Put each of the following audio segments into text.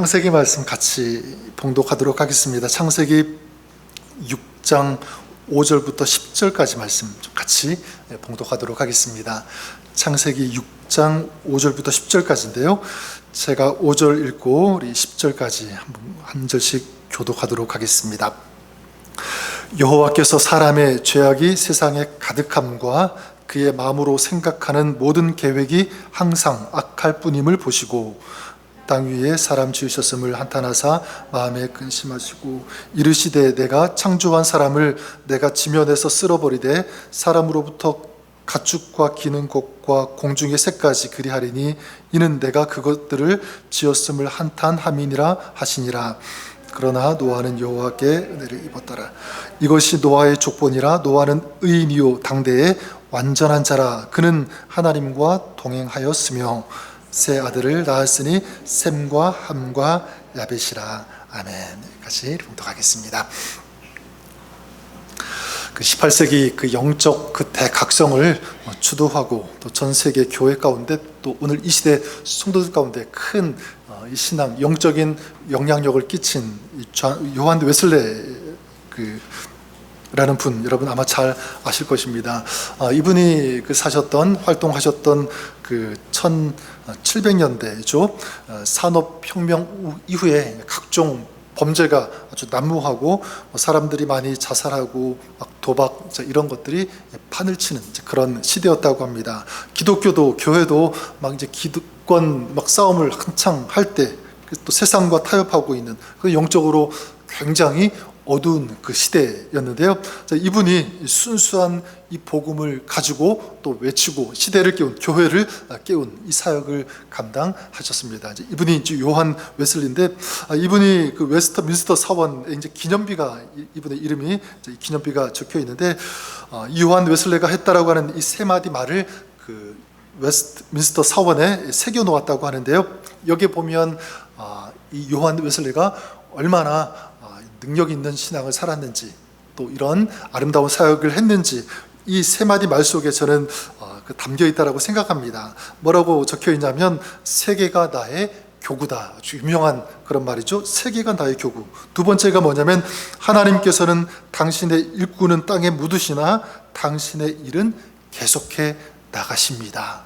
창세기 말씀 같이 봉독하도록 하겠습니다. 창세기 6장 5절부터 10절까지 말씀 같이 봉독하도록 하겠습니다. 창세기 6장 5절부터 10절까지인데요. 제가 5절 읽고 우리 10절까지 한 절씩 교독하도록 하겠습니다. 여호와께서 사람의 죄악이 세상에 가득함과 그의 마음으로 생각하는 모든 계획이 항상 악할 뿐임을 보시고 땅 위에 사람 지으셨음을 한탄하사 마음에 근심하시고 이르시되 내가 창조한 사람을 내가 지면에서 쓸어버리되 사람으로부터 가축과 기는 것과 공중의 새까지 그리하리니 이는 내가 그것들을 지었음을 한탄함이니라 하시니라. 그러나 노아는 여호와께 은혜를 입었더라. 이것이 노아의 족본이라. 노아는 의인이요 당대에 완전한 자라. 그는 하나님과 동행하였으며 세 아들을 낳았으니 셈과 함과 야벳이라. 아멘. 여기까지 봉독하겠습니다. 그 18세기 그 영적 그 대각성을 주도하고 또 전 세계 교회 가운데 또 오늘 이 시대 성도들 가운데 큰 이 신앙 영적인 영향력을 끼친 요한 웨슬레 라는 분, 여러분 아마 잘 아실 것입니다. 이분이 활동하셨던 그 1700년대죠. 산업혁명 이후에 각종 범죄가 아주 난무하고 사람들이 많이 자살하고 막 도박 이런 것들이 판을 치는 그런 시대였다고 합니다. 기독교도 교회도 막 이제 기득권 막 싸움을 한창 할 때 또 세상과 타협하고 있는 그 영적으로 굉장히 어두운 그 시대였는데요. 이분이 순수한 이 복음을 가지고 또 외치고 시대를 깨운, 교회를 깨운 이 사역을 감당하셨습니다. 이분이 요한 웨슬리인데 이분이 그 웨스트민스터 사원에 이제 기념비가 이분의 이름이 기념비가 적혀 있는데 이 요한 웨슬리가 했다라고 하는 이 세 마디 말을 그 웨스트민스터 사원에 새겨 놓았다고 하는데요. 여기에 보면 이 요한 웨슬리가 얼마나 능력 있는 신앙을 살았는지 또 이런 아름다운 사역을 했는지 이 세 마디 말 속에 저는 담겨 있다라고 생각합니다. 뭐라고 적혀 있냐면 세계가 나의 교구다. 아주 유명한 그런 말이죠. 세계가 나의 교구. 두 번째가 뭐냐면 하나님께서는 당신의 일꾼은 땅에 묻으시나 당신의 일은 계속해 나가십니다.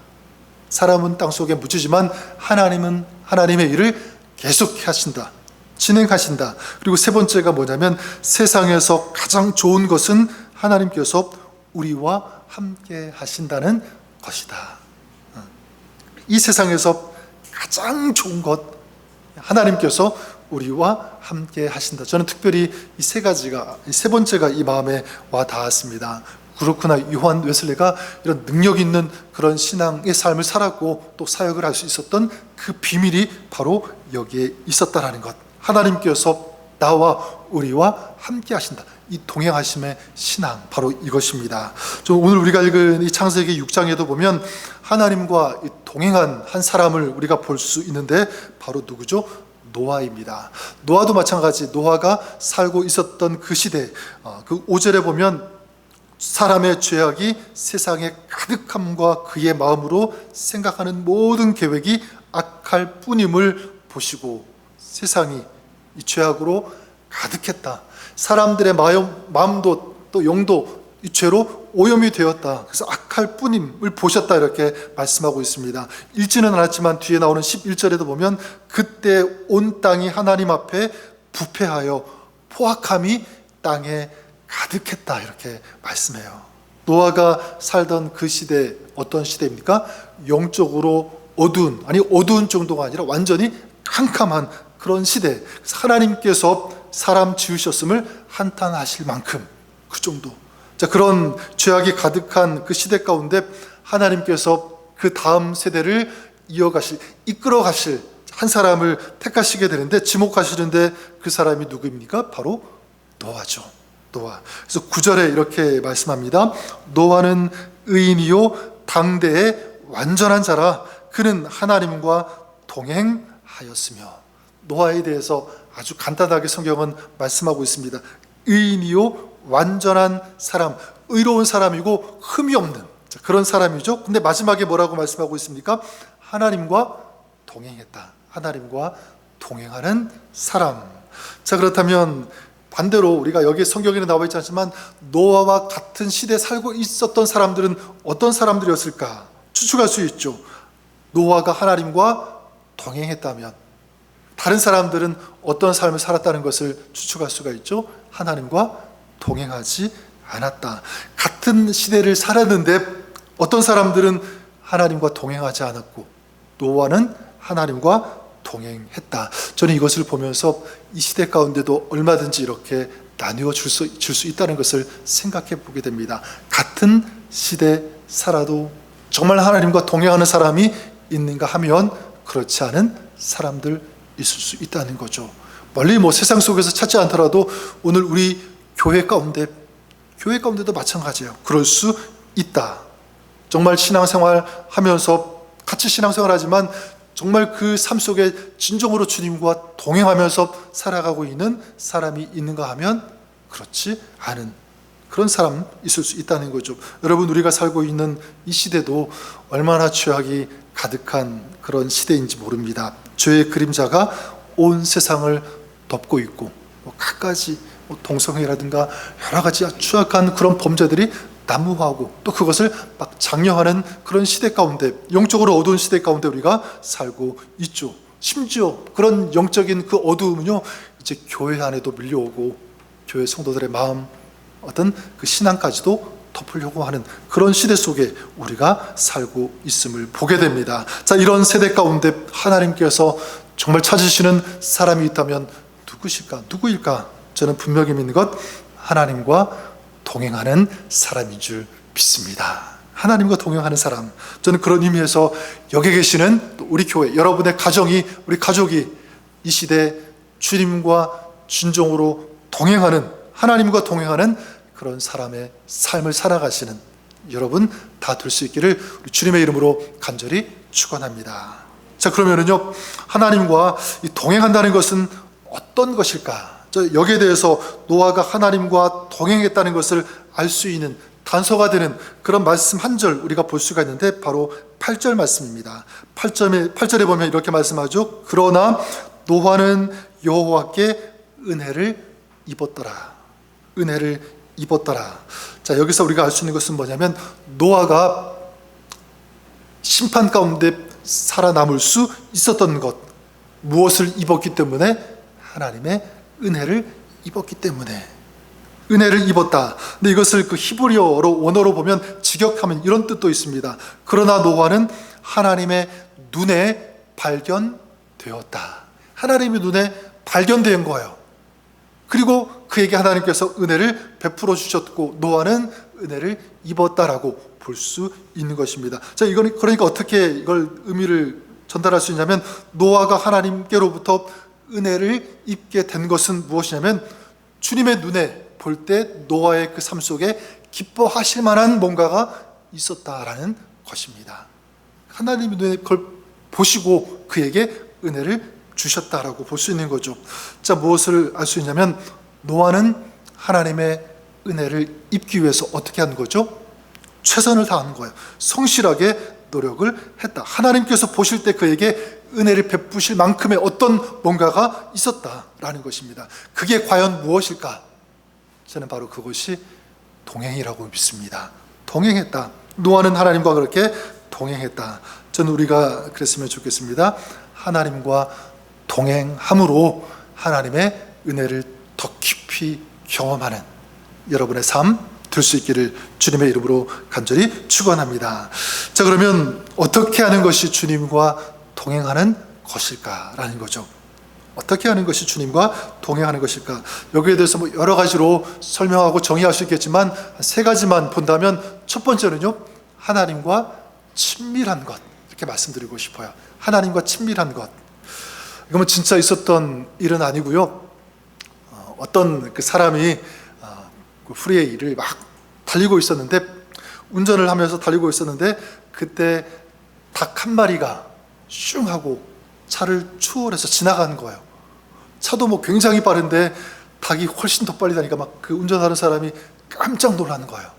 사람은 땅속에 묻히지만 하나님은 하나님의 일을 계속해 하신다. 진행하신다. 그리고 세 번째가 뭐냐면 세상에서 가장 좋은 것은 하나님께서 우리와 함께 하신다는 것이다. 이 세상에서 가장 좋은 것 하나님께서 우리와 함께 하신다. 저는 특별히 이 세 번째가 이 마음에 와 닿았습니다. 그렇구나. 요한 웨슬리가 이런 능력 있는 그런 신앙의 삶을 살았고 또 사역을 할 수 있었던 그 비밀이 바로 여기에 있었다라는 것. 하나님께서 나와 우리와 함께 하신다. 이 동행하심의 신앙, 바로 이것입니다. 오늘 우리가 읽은 이 창세기 6장에도 보면 하나님과 동행한 한 사람을 우리가 볼 수 있는데 바로 누구죠? 노아입니다. 노아도 마찬가지. 노아가 살고 있었던 그 시대, 그 5절에 보면 사람의 죄악이 세상에 가득함과 그의 마음으로 생각하는 모든 계획이 악할 뿐임을 보시고 세상이 이 죄악으로 가득했다. 사람들의 마음도 또 영도 이 죄로 오염이 되었다. 그래서 악할 뿐임을 보셨다. 이렇게 말씀하고 있습니다. 읽지는 않았지만 뒤에 나오는 11절에도 보면 그때 온 땅이 하나님 앞에 부패하여 포악함이 땅에 가득했다. 이렇게 말씀해요. 노아가 살던 그 시대 어떤 시대입니까? 영적으로 어두운 정도가 아니라 완전히 캄캄한 그런 시대. 그래서 하나님께서 사람 지으셨음을 한탄하실 만큼 그 정도. 그런 죄악이 가득한 그 시대 가운데 하나님께서 그 다음 세대를 이끌어 가실 한 사람을 택하시게 되는데 지목하시는데 그 사람이 누구입니까? 바로 노아죠. 노아. 그래서 9절에 이렇게 말씀합니다. 노아는 의인이요 당대에 완전한 자라. 그는 하나님과 동행하였으며. 노아에 대해서 아주 간단하게 성경은 말씀하고 있습니다. 의인이요 완전한 사람, 의로운 사람이고 흠이 없는 그런 사람이죠. 근데 마지막에 뭐라고 말씀하고 있습니까? 하나님과 동행했다. 하나님과 동행하는 사람. 자, 그렇다면 반대로 우리가 여기 성경에는 나와 있지 않지만 노아와 같은 시대에 살고 있었던 사람들은 어떤 사람들이었을까 추측할 수 있죠. 노아가 하나님과 동행했다면 다른 사람들은 어떤 삶을 살았다는 것을 추측할 수가 있죠. 하나님과 동행하지 않았다. 같은 시대를 살았는데 어떤 사람들은 하나님과 동행하지 않았고 노아는 하나님과 동행했다. 저는 이것을 보면서 이 시대 가운데도 얼마든지 이렇게 나누어 줄 수 있다는 것을 생각해 보게 됩니다. 같은 시대 살아도 정말 하나님과 동행하는 사람이 있는가 하면 그렇지 않은 사람들 있을 수 있다는 거죠. 멀리 세상 속에서 찾지 않더라도 오늘 우리 교회 가운데도 마찬가지예요. 그럴 수 있다. 정말 신앙생활 하면서 같이 신앙생활 하지만 정말 그 삶 속에 진정으로 주님과 동행하면서 살아가고 있는 사람이 있는가 하면 그렇지 않은 그런 사람 있을 수 있다는 거죠. 여러분, 우리가 살고 있는 이 시대도 얼마나 죄악이 가득한 그런 시대인지 모릅니다. 죄의 그림자가 온 세상을 덮고 있고 갖가지 동성애라든가 여러 가지 추악한 그런 범죄들이 난무하고 또 그것을 막 장려하는 그런 시대 가운데, 영적으로 어두운 시대 가운데 우리가 살고 있죠. 심지어 그런 영적인 그 어두움은요 이제 교회 안에도 밀려오고 교회 성도들의 마음, 어떤 그 신앙까지도 덮으려고 하는 그런 시대 속에 우리가 살고 있음을 보게 됩니다. 자, 이런 세대 가운데 하나님께서 정말 찾으시는 사람이 있다면 누구일까? 저는 분명히 믿는 것, 하나님과 동행하는 사람인 줄 믿습니다. 하나님과 동행하는 사람. 저는 그런 의미에서 여기 계시는 우리 교회, 여러분의 가정이, 우리 가족이 이 시대 주님과 진정으로 동행하는, 하나님과 동행하는 그런 사람의 삶을 살아가시는 여러분 다 될 수 있기를 우리 주님의 이름으로 간절히 축원합니다. 자, 그러면은요, 하나님과 동행한다는 것은 어떤 것일까? 여기에 대해서 노아가 하나님과 동행했다는 것을 알 수 있는 단서가 되는 그런 말씀 한 절 우리가 볼 수가 있는데 바로 8절 말씀입니다. 8절에 보면 이렇게 말씀하죠. 그러나 노아는 여호와께 은혜를 입었더라. 은혜를 입었더라. 자, 여기서 우리가 알 수 있는 것은 뭐냐면 노아가 심판 가운데 살아남을 수 있었던 것, 무엇을 입었기 때문에? 하나님의 은혜를 입었기 때문에. 은혜를 입었다. 근데 이것을 그 히브리어로 원어로 보면 직역하면 이런 뜻도 있습니다. 그러나 노아는 하나님의 눈에 발견되었다. 하나님의 눈에 발견된 거예요. 그리고 그에게 하나님께서 은혜를 베풀어 주셨고 노아는 은혜를 입었다라고 볼 수 있는 것입니다. 자, 이건 그러니까 어떻게 이걸 의미를 전달할 수 있냐면 노아가 하나님께로부터 은혜를 입게 된 것은 무엇이냐면 주님의 눈에 볼 때 노아의 그 삶 속에 기뻐하실 만한 뭔가가 있었다라는 것입니다. 하나님의 눈에 그걸 보시고 그에게 은혜를 주셨다라고 볼 수 있는 거죠. 자, 무엇을 알 수 있냐면 노아는 하나님의 은혜를 입기 위해서 어떻게 한 거죠? 최선을 다한 거예요. 성실하게 노력을 했다. 하나님께서 보실 때 그에게 은혜를 베푸실 만큼의 어떤 뭔가가 있었다라는 것입니다. 그게 과연 무엇일까? 저는 바로 그것이 동행이라고 믿습니다. 동행했다. 노아는 하나님과 그렇게 동행했다. 저는 우리가 그랬으면 좋겠습니다. 하나님과 동행함으로 하나님의 은혜를 더 깊이 경험하는 여러분의 삶 될 수 있기를 주님의 이름으로 간절히 축원합니다. 자, 그러면 어떻게 하는 것이 주님과 동행하는 것일까라는 거죠. 어떻게 하는 것이 주님과 동행하는 것일까? 여기에 대해서 여러 가지로 설명하고 정의할 수 있겠지만 세 가지만 본다면 첫 번째는요, 하나님과 친밀한 것, 이렇게 말씀드리고 싶어요. 하나님과 친밀한 것. 이건 진짜 있었던 일은 아니고요. 어떤 그 사람이 그 프리웨이를 막 달리고 있었는데, 운전을 하면서 달리고 있었는데 그때 닭 한 마리가 슝 하고 차를 추월해서 지나간 거예요. 차도 굉장히 빠른데 닭이 훨씬 더 빨리 다니까 막 그 운전하는 사람이 깜짝 놀라는 거예요.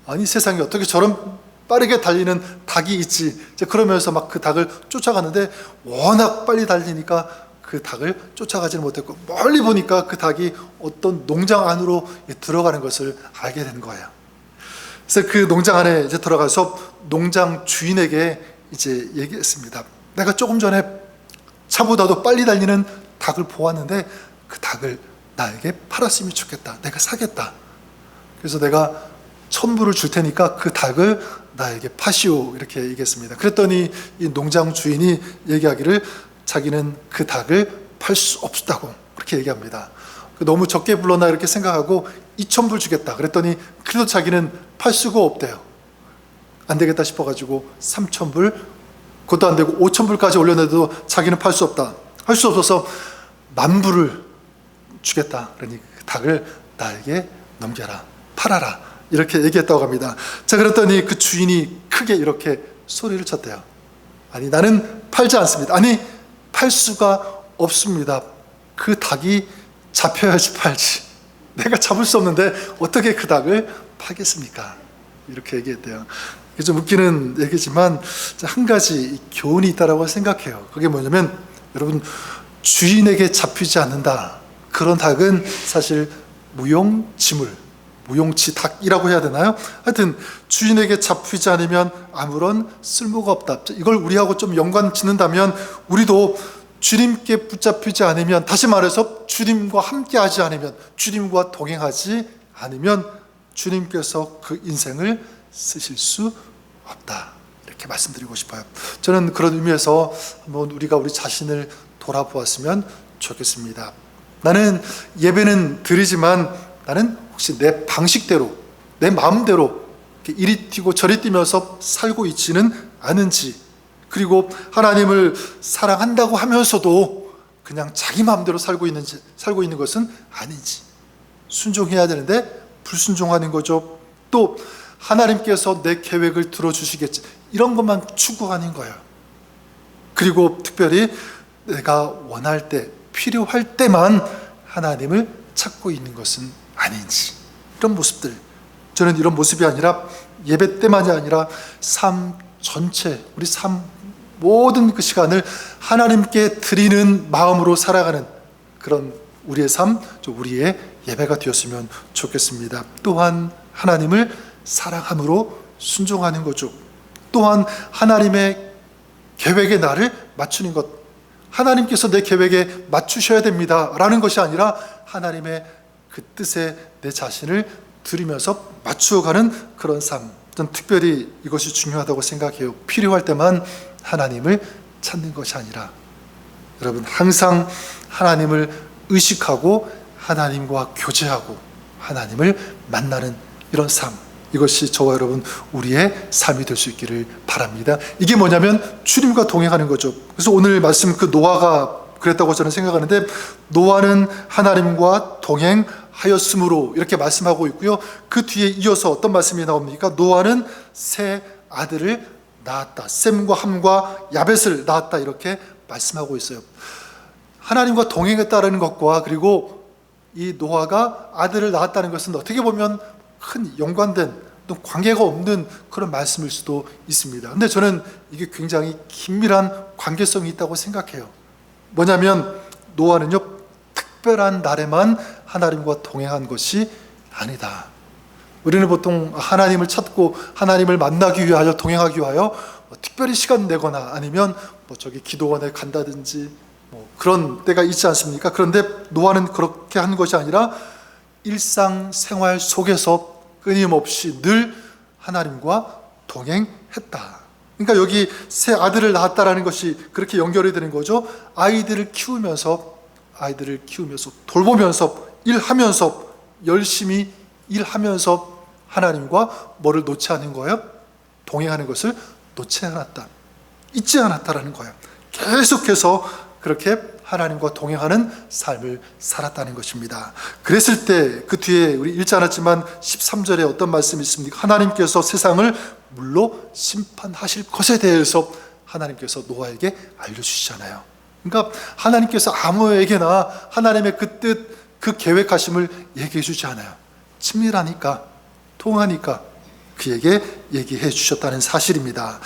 아니, 세상에 어떻게 저런 빠르게 달리는 닭이 있지. 그러면서 막 그 닭을 쫓아가는데 워낙 빨리 달리니까 그 닭을 쫓아가지는 못했고, 멀리 보니까 그 닭이 어떤 농장 안으로 들어가는 것을 알게 된 거예요. 그래서 그 농장 안에 이제 들어가서 농장 주인에게 이제 얘기했습니다. 내가 조금 전에 차보다도 빨리 달리는 닭을 보았는데 그 닭을 나에게 팔았으면 좋겠다. 내가 사겠다. 그래서 내가 1,000불을 줄 테니까 그 닭을 나에게 파시오, 이렇게 얘기했습니다. 그랬더니 이 농장 주인이 얘기하기를 자기는 그 닭을 팔 수 없다고 그렇게 얘기합니다. 너무 적게 불렀나 이렇게 생각하고 2,000불 주겠다 그랬더니 그래도 자기는 팔 수가 없대요. 안 되겠다 싶어가지고 3,000불, 그것도 안 되고 5,000불까지 올려내도 자기는 팔 수 없다. 할 수 없어서 10,000불을 주겠다. 그러니 그 닭을 나에게 넘겨라, 팔아라, 이렇게 얘기했다고 합니다. 자, 그랬더니 그 주인이 크게 이렇게 소리를 쳤대요. 아니, 나는 팔지 않습니다. 아니, 팔 수가 없습니다. 그 닭이 잡혀야지 팔지. 내가 잡을 수 없는데 어떻게 그 닭을 팔겠습니까? 이렇게 얘기했대요. 이게 좀 웃기는 얘기지만 한 가지 교훈이 있다고 생각해요. 그게 뭐냐면, 여러분, 주인에게 잡히지 않는다, 그런 닭은 사실 무용지물, 무용치 닭이라고 해야 되나요? 하여튼 주인에게 잡히지 않으면 아무런 쓸모가 없다. 이걸 우리하고 좀 연관 짓는다면, 우리도 주님께 붙잡히지 않으면, 다시 말해서 주님과 함께 하지 않으면, 주님과 동행하지 않으면 주님께서 그 인생을 쓰실 수 없다, 이렇게 말씀드리고 싶어요. 저는 그런 의미에서 한번 우리가 우리 자신을 돌아보았으면 좋겠습니다. 나는 예배는 드리지만 나는 혹시 내 방식대로, 내 마음대로 이리 뛰고 저리 뛰면서 살고 있지는 않은지, 그리고 하나님을 사랑한다고 하면서도 그냥 자기 마음대로 살고 있는 것은 아닌지, 순종해야 되는데 불순종하는 거죠. 또 하나님께서 내 계획을 들어주시겠지, 이런 것만 추구하는 거예요. 그리고 특별히 내가 원할 때, 필요할 때만 하나님을 찾고 있는 것은 아닌지, 이런 모습들, 저는 이런 모습이 아니라 예배 때만이 아니라 삶 전체, 우리 삶 모든 그 시간을 하나님께 드리는 마음으로 살아가는 그런 우리의 삶, 우리의 예배가 되었으면 좋겠습니다. 또한 하나님을 사랑함으로 순종하는 거죠. 또한 하나님의 계획에 나를 맞추는 것, 하나님께서 내 계획에 맞추셔야 됩니다 라는 것이 아니라 하나님의 그 뜻에 내 자신을 드리면서 맞추어가는 그런 삶, 전 특별히 이것이 중요하다고 생각해요. 필요할 때만 하나님을 찾는 것이 아니라, 여러분, 항상 하나님을 의식하고 하나님과 교제하고 하나님을 만나는 이런 삶, 이것이 저와 여러분 우리의 삶이 될 수 있기를 바랍니다. 이게 뭐냐면 주님과 동행하는 거죠. 그래서 오늘 말씀, 그 노아가 그랬다고 저는 생각하는데, 노아는 하나님과 동행하였으므로 이렇게 말씀하고 있고요. 그 뒤에 이어서 어떤 말씀이 나옵니까? 노아는 세 아들을 낳았다, 셈과 함과 야벳을 낳았다, 이렇게 말씀하고 있어요. 하나님과 동행했다는 것과, 그리고 이 노아가 아들을 낳았다는 것은 어떻게 보면 큰 연관된, 또 관계가 없는 그런 말씀일 수도 있습니다. 근데 저는 이게 굉장히 긴밀한 관계성이 있다고 생각해요. 뭐냐면 노아는요, 특별한 날에만 하나님과 동행한 것이 아니다. 우리는 보통 하나님을 찾고 하나님을 만나기 위하여, 동행하기 위하여 특별히 시간 내거나 아니면 저기 기도원에 간다든지 그런 때가 있지 않습니까? 그런데 노아는 그렇게 한 것이 아니라 일상생활 속에서 끊임없이 늘 하나님과 동행했다. 그러니까 여기 새 아들을 낳았다라는 것이 그렇게 연결이 되는 거죠. 아이들을 키우면서 돌보면서 일하면서 열심히 일하면서 하나님과 뭐를 놓지 않은 거예요? 동행하는 것을 놓지 않았다, 잊지 않았다라는 거예요. 계속해서 그렇게 하나님과 동행하는 삶을 살았다는 것입니다. 그랬을 때 그 뒤에 우리 읽지 않았지만 13절에 어떤 말씀이 있습니까? 하나님께서 세상을 물로 심판하실 것에 대해서 하나님께서 노아에게 알려주시잖아요. 그러니까 하나님께서 아무에게나 하나님의 그 뜻, 그 계획하심을 얘기해 주지 않아요. 친밀하니까, 통하니까 그에게 얘기해 주셨다는 사실입니다.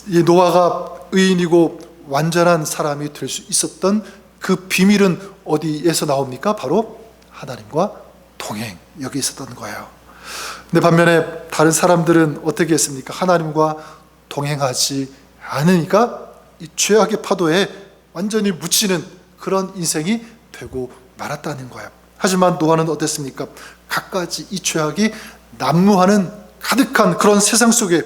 이 노아가 의인이고 완전한 사람이 될 수 있었던 그 비밀은 어디에서 나옵니까? 바로 하나님과 동행, 여기 있었던 거예요. 근데 반면에 다른 사람들은 어떻게 했습니까? 하나님과 동행하지 않으니까 이 죄악의 파도에 완전히 묻히는 그런 인생이 되고 말았다는 거예요. 하지만 노아는 어땠습니까? 갖가지 이 죄악이 난무하는 가득한 그런 세상 속에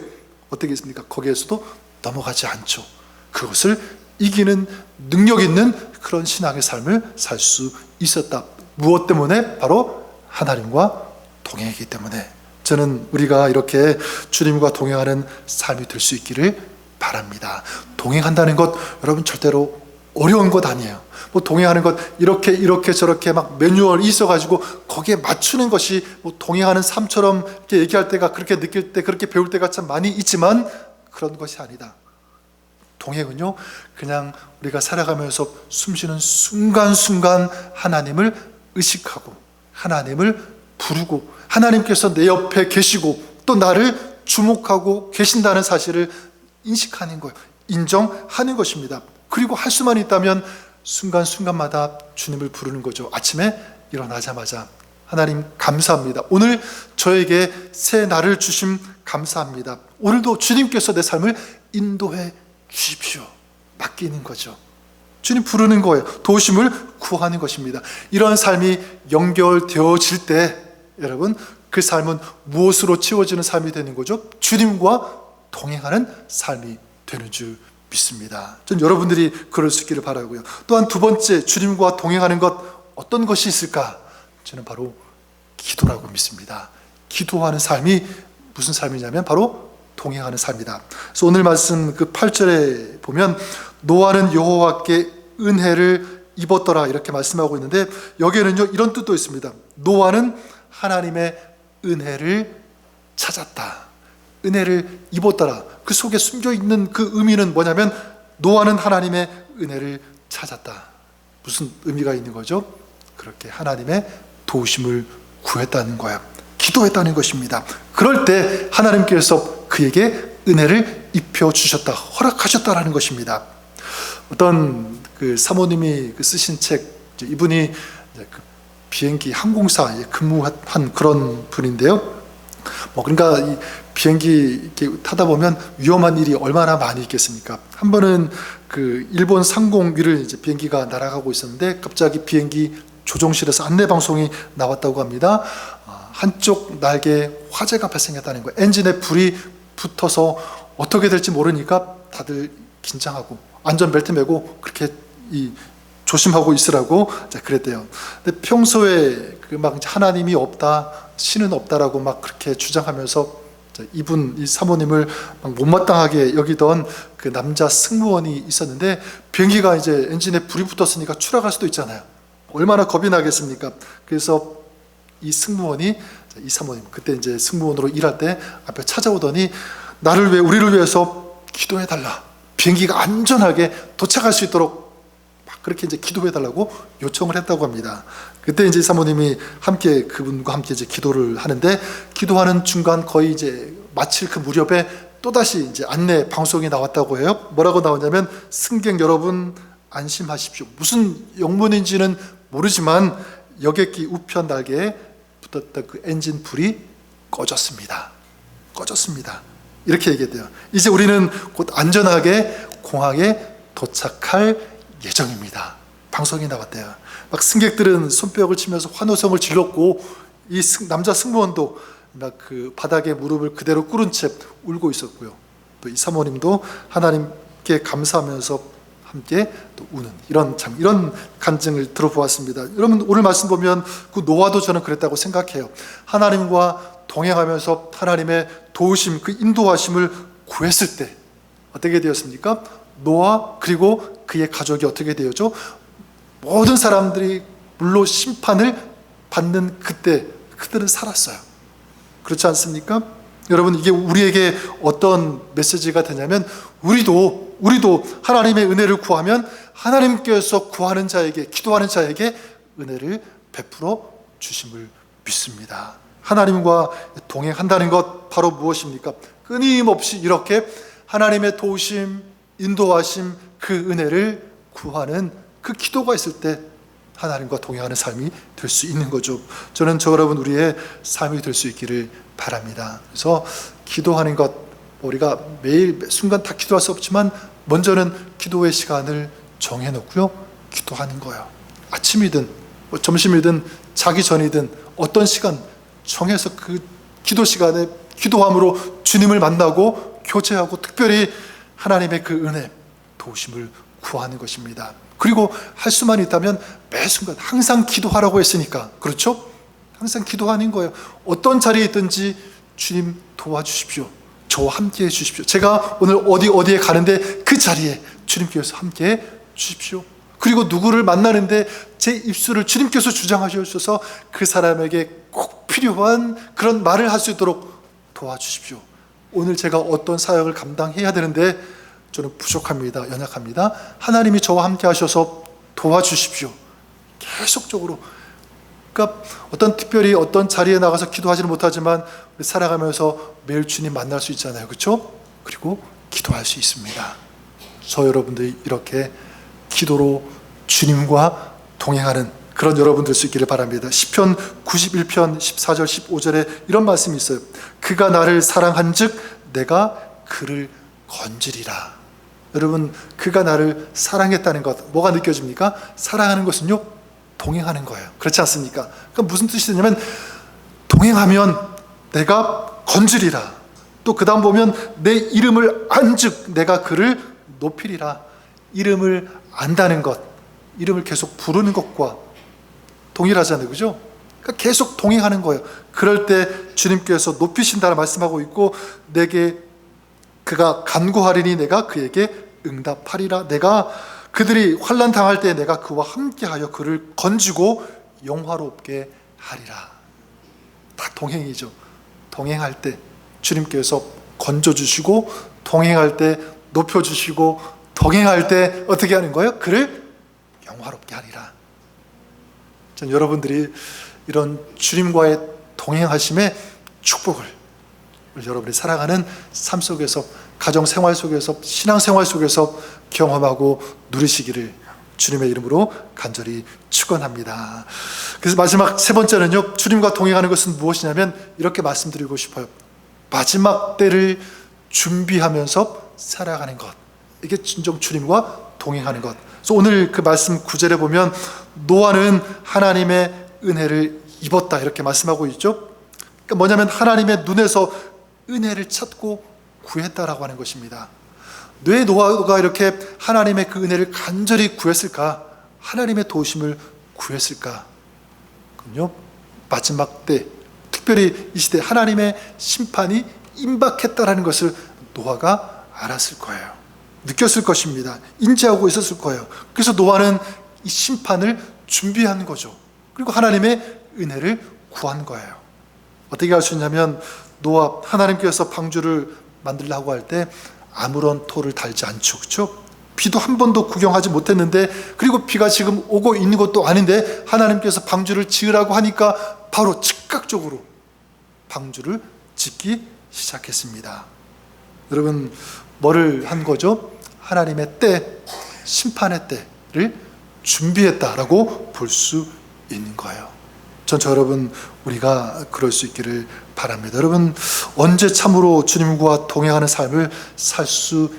어떻게 했습니까? 거기에서도 넘어가지 않죠. 그것을 이기는 능력 있는 그런 신앙의 삶을 살 수 있었다. 무엇 때문에? 바로 하나님과 동행이기 때문에. 저는 우리가 이렇게 주님과 동행하는 삶이 될 수 있기를 바랍니다. 동행한다는 것 여러분 절대로 어려운 것 아니에요. 뭐 동행하는 것 이렇게 저렇게 막 매뉴얼이 있어가지고 거기에 맞추는 것이 뭐 동행하는 삶처럼 이렇게 얘기할 때가, 그렇게 느낄 때, 그렇게 배울 때가 참 많이 있지만 그런 것이 아니다. 동행은요, 그냥 우리가 살아가면서 숨쉬는 순간순간 하나님을 의식하고 하나님을 부르고 하나님께서 내 옆에 계시고 또 나를 주목하고 계신다는 사실을 인식하는 거예요. 인정하는 것입니다. 그리고 할 수만 있다면 순간순간마다 주님을 부르는 거죠. 아침에 일어나자마자 하나님 감사합니다. 오늘 저에게 새 날을 주심 감사합니다. 오늘도 주님께서 내 삶을 인도해 주십시오. 맡기는 거죠. 주님 부르는 거예요. 도우심을 구하는 것입니다. 이런 삶이 연결되어질 때 여러분, 그 삶은 무엇으로 채워지는 삶이 되는 거죠? 주님과 동행하는 삶이 되는 줄 믿습니다. 전 여러분들이 그럴 수 있기를 바라고요. 또한 두 번째, 주님과 동행하는 것 어떤 것이 있을까? 저는 바로 기도라고 믿습니다. 기도하는 삶이 무슨 삶이냐면 바로 동행하는 삶이다. 그래서 오늘 말씀 그 8절에 보면 노아는 여호와께 은혜를 입었더라 이렇게 말씀하고 있는데, 여기에는요 이런 뜻도 있습니다. 노아는 하나님의 은혜를 찾았다. 은혜를 입었더라. 그 속에 숨겨있는 그 의미는 뭐냐면 노아는 하나님의 은혜를 찾았다. 무슨 의미가 있는 거죠? 그렇게 하나님의 도우심을 구했다는 거야. 기도했다는 것입니다. 그럴 때 하나님께서 그에게 은혜를 입혀주셨다, 허락하셨다라는 것입니다. 어떤 그 사모님이 쓰신 책, 이분이 그 비행기 항공사에 근무한 그런 분인데요. 그러니까 이 비행기 이렇게 타다 보면 위험한 일이 얼마나 많이 있겠습니까? 한 번은 그 일본 상공 위를 이제 비행기가 날아가고 있었는데 갑자기 비행기 조종실에서 안내 방송이 나왔다고 합니다. 한쪽 날개에 화재가 발생했다는 거예요. 엔진에 불이 붙어서 어떻게 될지 모르니까 다들 긴장하고 안전벨트 매고 그렇게 조심하고 있으라고 그랬대요. 근데 평소에 막 하나님이 없다, 신은 없다라고 막 그렇게 주장하면서 이 사모님을 막 못마땅하게 여기던 그 남자 승무원이 있었는데, 비행기가 이제 엔진에 불이 붙었으니까 추락할 수도 있잖아요. 얼마나 겁이 나겠습니까? 그래서 이 승무원이, 이 사모님 그때 이제 승무원으로 일할 때 앞에 찾아오더니 우리를 위해서 기도해 달라, 비행기가 안전하게 도착할 수 있도록 막 그렇게 이제 기도해 달라고 요청을 했다고 합니다. 그때 이제 사모님이 그분과 함께 이제 기도를 하는데, 기도하는 중간 거의 이제 마칠 그 무렵에 또다시 이제 안내 방송이 나왔다고 해요. 뭐라고 나오냐면, 승객 여러분 안심하십시오. 무슨 영문인지는 모르지만 여객기 우편 날개에 붙었던 그 엔진 불이 꺼졌습니다. 이렇게 얘기했대요. 이제 우리는 곧 안전하게 공항에 도착할 예정입니다. 방송이 나왔대요. 막 승객들은 손뼉을 치면서 환호성을 질렀고, 이 남자 승무원도 막 그 바닥에 무릎을 그대로 꿇은 채 울고 있었고요. 또 이 사모님도 하나님께 감사하면서 함께 또 우는 이런 간증을 들어보았습니다. 여러분, 오늘 말씀 보면 그 노아도 저는 그랬다고 생각해요. 하나님과 동행하면서 하나님의 도우심, 그 인도하심을 구했을 때 어떻게 되었습니까? 노아 그리고 그의 가족이 어떻게 되었죠? 모든 사람들이 물로 심판을 받는 그때 그들은 살았어요. 그렇지 않습니까? 여러분, 이게 우리에게 어떤 메시지가 되냐면, 우리도 하나님의 은혜를 구하면 하나님께서 구하는 자에게, 기도하는 자에게 은혜를 베풀어 주심을 믿습니다. 하나님과 동행한다는 것 바로 무엇입니까? 끊임없이 이렇게 하나님의 도우심, 인도하심, 그 은혜를 구하는 그 기도가 있을 때 하나님과 동행하는 삶이 될 수 있는 거죠. 저는 여러분 우리의 삶이 될 수 있기를 바랍니다. 그래서 기도하는 것, 우리가 매일 매 순간 다 기도할 수 없지만 먼저는 기도의 시간을 정해놓고요, 기도하는 거예요. 아침이든 점심이든 자기 전이든 어떤 시간 정해서 그 기도 시간에 기도함으로 주님을 만나고 교제하고 특별히 하나님의 그 은혜, 도우심을 구하는 것입니다. 그리고 할 수만 있다면 매 순간 항상 기도하라고 했으니까, 그렇죠? 항상 기도하는 거예요. 어떤 자리에 있든지 주님 도와주십시오. 저와 함께 해주십시오. 제가 오늘 어디에 가는데 그 자리에 주님께서 함께 해 주십시오. 그리고 누구를 만나는데 제 입술을 주님께서 주장하셔서 그 사람에게 꼭 필요한 그런 말을 할 수 있도록 도와주십시오. 오늘 제가 어떤 사역을 감당해야 되는데 저는 부족합니다. 연약합니다. 하나님이 저와 함께 하셔서 도와주십시오. 계속적으로. 그러니까 특별히 어떤 자리에 나가서 기도하지는 못하지만 우리 살아가면서 매일 주님 만날 수 있잖아요. 그렇죠? 그리고 기도할 수 있습니다. 저 여러분들이 이렇게 기도로 주님과 동행하는 그런 여러분 될 수 있기를 바랍니다. 시편 91편 14절 15절에 이런 말씀이 있어요. 그가 나를 사랑한즉 내가 그를 건지리라. 여러분, 그가 나를 사랑했다는 것, 뭐가 느껴집니까? 사랑하는 것은요, 동행하는 거예요. 그렇지 않습니까? 그러니까 무슨 뜻이 되냐면 동행하면 내가 건지리라. 또 그 다음 보면 내 이름을 안즉 내가 그를 높이리라. 이름을 안다는 것, 이름을 계속 부르는 것과 동일하잖아요. 그죠? 그러니까 계속 동행하는 거예요. 그럴 때 주님께서 높이신다는 말씀하고 있고, 내게 그가 간구하리니 내가 그에게 응답하리라. 내가 그들이 환난 당할 때 내가 그와 함께하여 그를 건지고 영화롭게 하리라. 다 동행이죠. 동행할 때 주님께서 건져주시고, 동행할 때 높여주시고, 동행할 때 어떻게 하는 거예요? 그를 영화롭게 하리라. 전 여러분들이 이런 주님과의 동행하심의 축복을 여러분이 살아가는 삶 속에서, 가정생활 속에서, 신앙생활 속에서 경험하고 누리시기를 주님의 이름으로 간절히 축원합니다. 그래서 마지막 세 번째는요, 주님과 동행하는 것은 무엇이냐면 이렇게 말씀드리고 싶어요. 마지막 때를 준비하면서 살아가는 것, 이게 진정 주님과 동행하는 것. 그래서 오늘 그 말씀 9절에 보면 노아는 하나님의 은혜를 입었다 이렇게 말씀하고 있죠. 그러니까 뭐냐면 하나님의 눈에서 은혜를 찾고 구했다라고 하는 것입니다. 왜 노아가 이렇게 하나님의 그 은혜를 간절히 구했을까? 하나님의 도우심을 구했을까? 그럼요, 마지막 때, 특별히 이 시대 하나님의 심판이 임박했다라는 것을 노아가 알았을 거예요. 느꼈을 것입니다. 인지하고 있었을 거예요. 그래서 노아는 이 심판을 준비한 거죠. 그리고 하나님의 은혜를 구한 거예요. 어떻게 할 수 있냐면, 노아, 하나님께서 방주를 만들려고 할 때 아무런 토를 달지 않죠. 그렇죠? 비도 한 번도 구경하지 못했는데, 그리고 비가 지금 오고 있는 것도 아닌데 하나님께서 방주를 지으라고 하니까 바로 즉각적으로 방주를 짓기 시작했습니다. 여러분, 뭐를 한 거죠? 하나님의 때, 심판의 때를 준비했다라고 볼 수 있는 거예요. 저 여러분, 우리가 그럴 수 있기를 바랍니다. 여러분, 언제 참으로 주님과 동행하는 삶을 살 수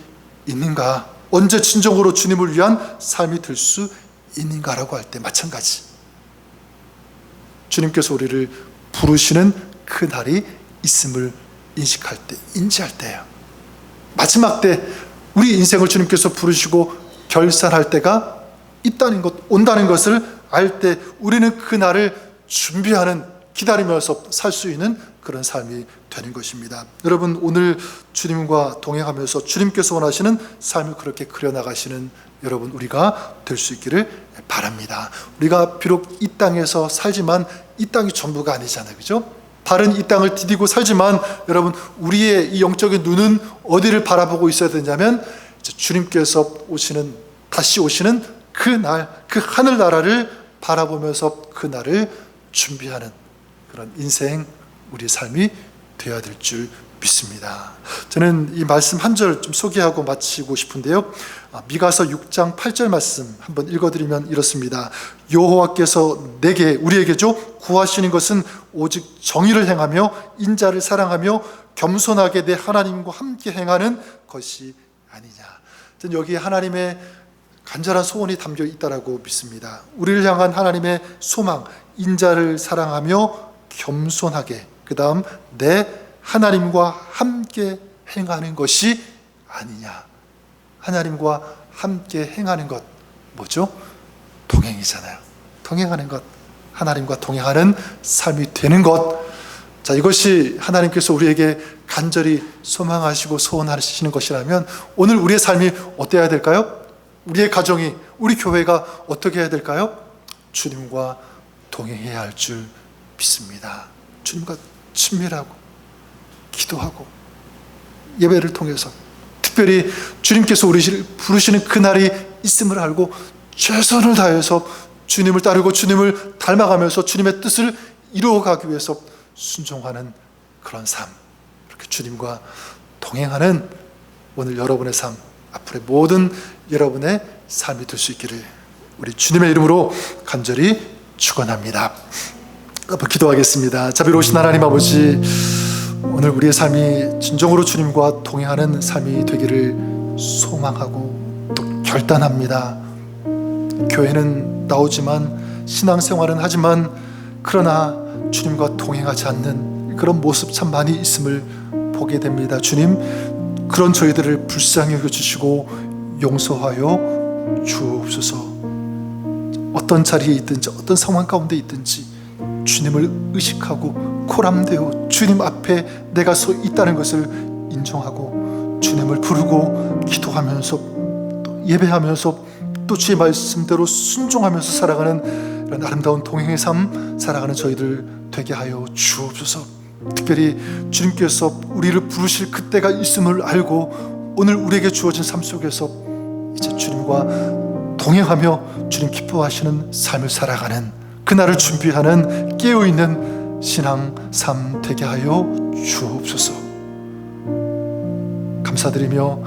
있는가? 언제 진정으로 주님을 위한 삶이 될 수 있는가라고 할 때 마찬가지. 주님께서 우리를 부르시는 그 날이 있음을 인식할 때, 인지할 때예요. 마지막 때 우리 인생을 주님께서 부르시고 결산할 때가 있다는 것, 온다는 것을 알 때 우리는 그 날을 준비하는, 기다리면서 살 수 있는 그런 삶이 되는 것입니다. 여러분, 오늘 주님과 동행하면서 주님께서 원하시는 삶을 그렇게 그려나가시는 여러분, 우리가 될 수 있기를 바랍니다. 우리가 비록 이 땅에서 살지만 이 땅이 전부가 아니잖아요. 그죠? 다른 이 땅을 디디고 살지만 여러분, 우리의 이 영적인 눈은 어디를 바라보고 있어야 되냐면 주님께서 다시 오시는 그 날, 그 하늘나라를 바라보면서 그 날을 준비하는 그런 인생, 우리의 삶이 되어야 될 줄 믿습니다. 저는 이 말씀 한 절 좀 소개하고 마치고 싶은데요. 미가서 6장 8절 말씀 한번 읽어드리면 이렇습니다. 여호와께서 내게, 우리에게죠, 구하시는 것은 오직 정의를 행하며 인자를 사랑하며 겸손하게 내 하나님과 함께 행하는 것이 아니냐. 저는 여기 하나님의 간절한 소원이 담겨 있다라고 믿습니다. 우리를 향한 하나님의 소망, 인자를 사랑하며 겸손하게, 그 다음 내 하나님과 함께 행하는 것이 아니냐. 하나님과 함께 행하는 것 뭐죠? 동행이잖아요. 동행하는 것, 하나님과 동행하는 삶이 되는 것. 자, 이것이 하나님께서 우리에게 간절히 소망하시고 소원하시는 것이라면 오늘 우리의 삶이 어때야 될까요? 우리의 가정이, 우리 교회가 어떻게 해야 될까요? 주님과 동행해야 할 줄 믿습니다. 주님과 친밀하고 기도하고 예배를 통해서 특별히 주님께서 우리를 부르시는 그날이 있음을 알고 최선을 다해서 주님을 따르고 주님을 닮아가면서 주님의 뜻을 이루어가기 위해서 순종하는 그런 삶, 이렇게 주님과 동행하는 오늘 여러분의 삶, 앞으로의 모든 여러분의 삶이 될 수 있기를 우리 주님의 이름으로 간절히 축원합니다. 한번 기도하겠습니다. 자비로우신 하나님 아버지, 오늘 우리의 삶이 진정으로 주님과 동행하는 삶이 되기를 소망하고 또 결단합니다. 교회는 나오지만 신앙생활은 하지만 그러나 주님과 동행하지 않는 그런 모습 참 많이 있음을 보게 됩니다. 주님, 그런 저희들을 불쌍히 여겨주시고 용서하여 주옵소서. 어떤 자리에 있든지 어떤 상황 가운데 있든지 주님을 의식하고 코람되어 주님 앞에 내가 서 있다는 것을 인정하고 주님을 부르고 기도하면서 또 예배하면서 또 주의 말씀대로 순종하면서 살아가는 이런 아름다운 동행의 삶 살아가는 저희들 되게 하여 주옵소서. 특별히 주님께서 우리를 부르실 그때가 있음을 알고 오늘 우리에게 주어진 삶 속에서 이제 주님과 동행하며 주님 기뻐하시는 삶을 살아가는 그날을 준비하는 깨어있는 신앙 삶 되게 하여 주옵소서. 감사드리며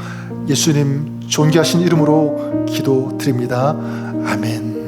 예수님 존귀하신 이름으로 기도드립니다. 아멘.